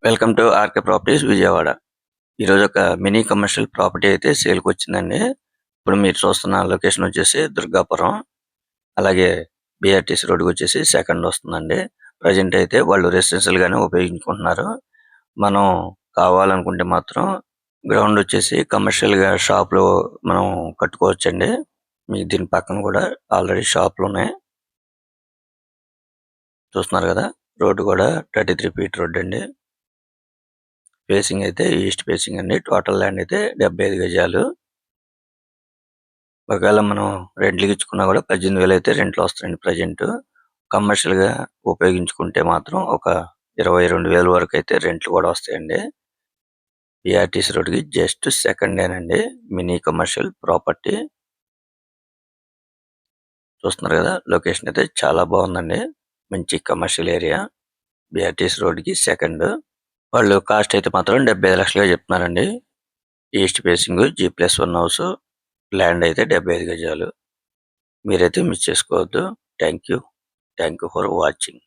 Welcome to RK properties Vijayawada. ఈరోజు ఒక mini commercial property అయితే సేల్కి వచ్చిందండి. ఇప్పుడు మీరు చూస్తున్న లొకేషన్ వచ్చేసి దుర్గాపురం, అలాగే బిఆర్టీసీ రోడ్డుకి వచ్చేసి సెకండ్ వస్తుందండి. ప్రజెంట్ అయితే వాళ్ళు రెసిడెన్షియల్ గానే ఉపయోగించుకుంటున్నారు. మనం కావాలనుకుంటే మాత్రం గ్రౌండ్ వచ్చేసి కమర్షియల్ గా షాప్ లో మనం కట్టుకోవచ్చండి. మీకు దీని పక్కన కూడా ఆల్రెడీ షాపులు ఉన్నాయి. చూస్తున్నారు కదా, రోడ్డు కూడా 33 ఫీట్ రోడ్ అండి. ఫేసింగ్ అయితే ఈస్ట్ ఫేసింగ్ అండి. టోటల్ ల్యాండ్ అయితే 75 గజాలు. ఒకవేళ మనం రెంట్లకి ఇచ్చుకున్నా కూడా 18,000 అయితే రెంట్లు వస్తాయండి ప్రజెంట్. కమర్షియల్ గా ఉపయోగించుకుంటే మాత్రం ఒక 22,000 వరకు అయితే రెంట్లు కూడా వస్తాయండి. బిఆర్టీసీ రోడ్డుకి జస్ట్ సెకండేనండి. మినీ కమర్షియల్ ప్రాపర్టీ చూస్తున్నారు కదా, లొకేషన్ అయితే చాలా బాగుందండి. మంచి కమర్షియల్ ఏరియా. బిఆర్టీసీ రోడ్డుకి సెకండ్. వాళ్ళు కాస్ట్ అయితే మాత్రం 75 లక్షలుగా చెప్తున్నారండి. East facing G+1 house, land అయితే 75 గజాలు. మీరైతే మిస్ చేసుకోవద్దు. Thank you for watching.